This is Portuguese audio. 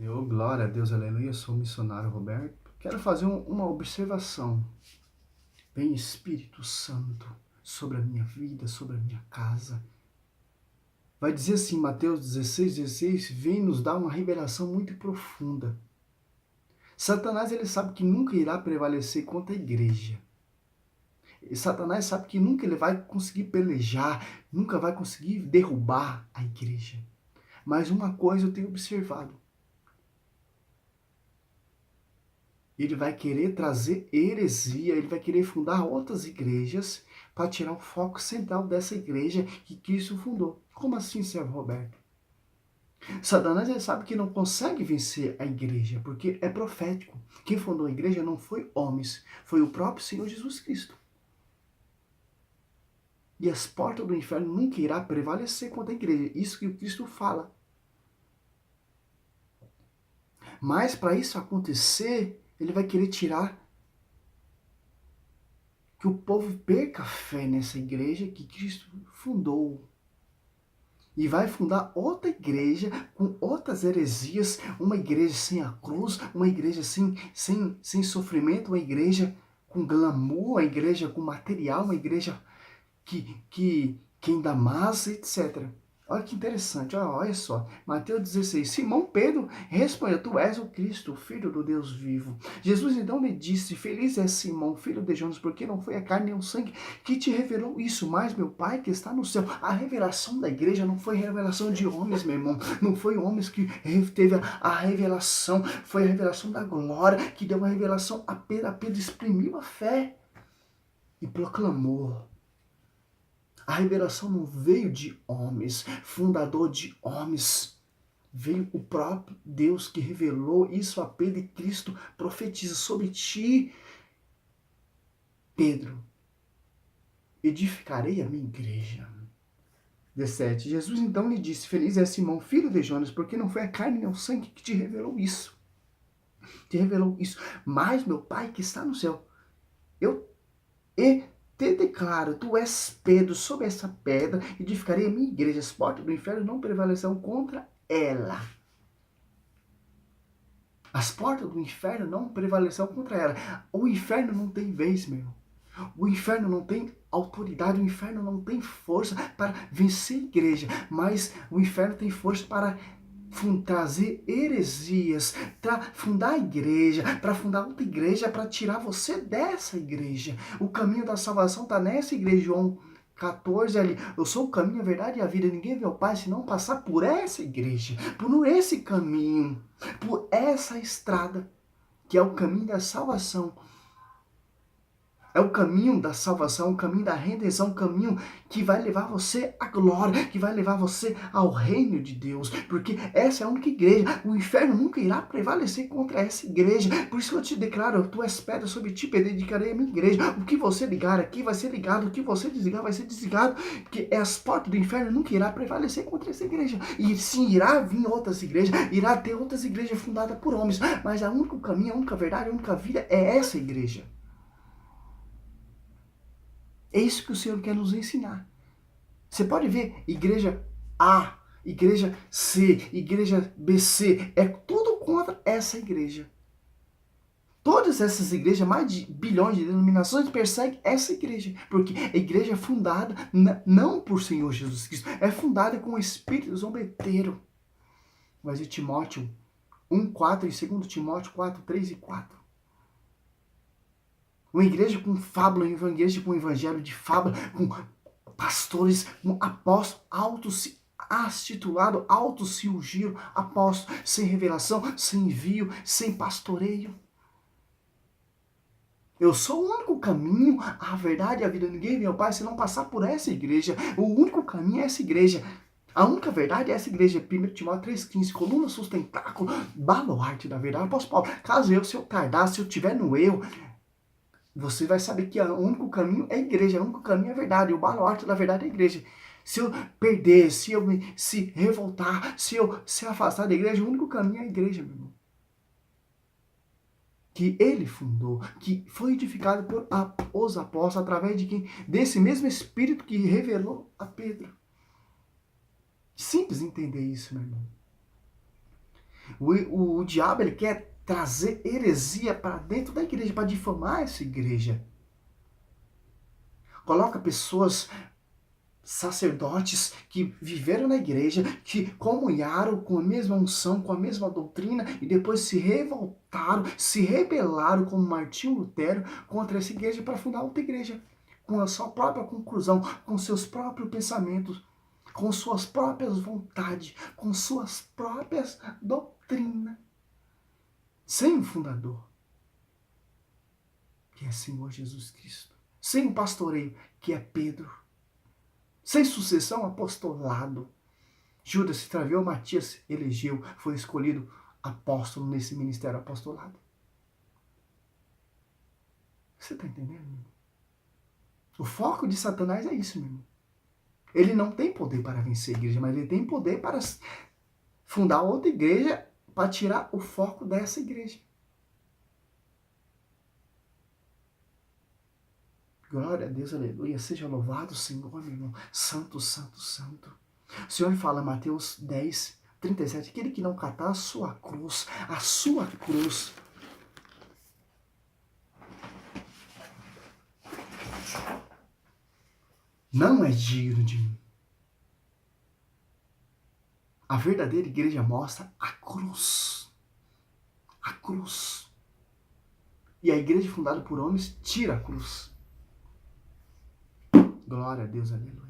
Eu, glória a Deus, aleluia, sou o missionário Roberto. Quero fazer uma observação. Vem Espírito Santo sobre a minha vida, sobre a minha casa. Vai dizer assim, Mateus 16:16, vem nos dar uma revelação muito profunda. Satanás, ele sabe que nunca irá prevalecer contra a igreja. E Satanás sabe que nunca ele vai conseguir pelejar, nunca vai conseguir derrubar a igreja. Mas uma coisa eu tenho observado. Ele vai querer trazer heresia, ele vai querer fundar outras igrejas para tirar o foco central dessa igreja que Cristo fundou. Como assim, servo Roberto? Satanás ele sabe que não consegue vencer a igreja, porque é profético. Quem fundou a igreja não foi homens, foi o próprio Senhor Jesus Cristo. E as portas do inferno nunca irá prevalecer contra a igreja. Isso que o Cristo fala. Mas para isso acontecer, ele vai querer tirar que o povo perca a fé nessa igreja que Cristo fundou. E vai fundar outra igreja com outras heresias, uma igreja sem a cruz, uma igreja sem sofrimento, uma igreja com glamour, uma igreja com material, uma igreja que ainda mais, etc. Olha que interessante, olha só. Mateus 16. Simão Pedro respondeu, tu és o Cristo, o Filho do Deus vivo. Jesus então lhe disse, feliz é Simão, filho de Jonas, porque não foi a carne nem o sangue que te revelou isso, mas meu Pai que está no céu. A revelação da igreja não foi revelação de homens, meu irmão. Não foi homens que teve a revelação, foi a revelação da glória, que deu a revelação a Pedro. A Pedro exprimiu a fé e proclamou. A revelação não veio de homens, fundador de homens. Veio o próprio Deus que revelou isso a Pedro e Cristo profetiza sobre ti, Pedro. Edificarei a minha igreja. 17. Jesus então lhe disse, feliz é Simão, filho de Jonas, porque não foi a carne nem o sangue que te revelou isso. Te revelou isso. Mas meu Pai que está no céu. Te declaro, tu és Pedro, sobre essa pedra edificarei a minha igreja, as portas do inferno não prevalecerão contra ela. As portas do inferno não prevalecerão contra ela. O inferno não tem vez, meu irmão. O inferno não tem autoridade, o inferno não tem força para vencer a igreja, mas o inferno tem força para trazer heresias, para fundar a igreja, para fundar outra igreja, para tirar você dessa igreja. O caminho da salvação está nessa igreja, João 14 ali. Eu sou o caminho, a verdade e a vida. Ninguém vê o Pai se não passar por essa igreja, por esse caminho, por essa estrada, que é o caminho da salvação. É o caminho da salvação, o caminho da redenção, o caminho que vai levar você à glória, que vai levar você ao reino de Deus, porque essa é a única igreja. O inferno nunca irá prevalecer contra essa igreja. Por isso que eu te declaro, tu és pedra, sobre ti dedicarei a minha igreja. O que você ligar aqui vai ser ligado, o que você desligar vai ser desligado, porque as portas do inferno nunca irá prevalecer contra essa igreja. E sim, irá vir outras igrejas, irá ter outras igrejas fundadas por homens, mas o único caminho, a única verdade, a única vida é essa igreja. É isso que o Senhor quer nos ensinar. Você pode ver igreja A, igreja C, igreja BC, é tudo contra essa igreja. Todas essas igrejas, mais de bilhões de denominações, perseguem essa igreja. Porque a igreja é fundada não por Senhor Jesus Cristo, é fundada com o espírito zombeteiro. Mas em Timóteo 1:4 e 2 Timóteo 4:3 e 4. Uma igreja com fábula, uma igreja com evangelho de fábula, com pastores, com apóstolos, auto-titulado, auto-se ungiram, apóstolos, sem revelação, sem envio, sem pastoreio. Eu sou o único caminho, a verdade e a vida. Ninguém vê ao Pai se não passar por essa igreja. O único caminho é essa igreja. A única verdade é essa igreja. 1 Timóteo 3,15, coluna sustentáculo, baluarte da verdade. Apóstolo Paulo, caso se eu tardar, se eu estiver no erro, você vai saber que o único caminho é a igreja, o único caminho é a verdade, o baluarte da verdade é a igreja. Se eu perder, se eu se revoltar, se eu se afastar da igreja, o único caminho é a igreja, meu irmão. Que ele fundou, que foi edificado por os apóstolos, através de quem? Desse mesmo Espírito que revelou a Pedro. Simples entender isso, meu irmão. O diabo, ele quer trazer heresia para dentro da igreja, para difamar essa igreja. Coloca pessoas, sacerdotes que viveram na igreja, que comunharam com a mesma unção, com a mesma doutrina e depois se revoltaram, se rebelaram como Martinho Lutero contra essa igreja para fundar outra igreja, com a sua própria conclusão, com seus próprios pensamentos, com suas próprias vontades, com suas próprias doutrinas, sem um fundador, que é Senhor Jesus Cristo, sem um pastoreio, que é Pedro, sem sucessão, apostolado. Judas se extraviou, Matias elegeu, foi escolhido apóstolo nesse ministério apostolado. Você está entendendo, meu irmão? O foco de Satanás é isso, meu irmão. Ele não tem poder para vencer a igreja, mas ele tem poder para fundar outra igreja para tirar o foco dessa igreja. Glória a Deus, aleluia. Seja louvado o Senhor, meu irmão. Santo, santo, santo. O Senhor fala, Mateus 10, 37, aquele que não catar a sua cruz, não é digno de mim. A verdadeira igreja mostra a cruz. A cruz. E a igreja fundada por homens tira a cruz. Glória a Deus, aleluia.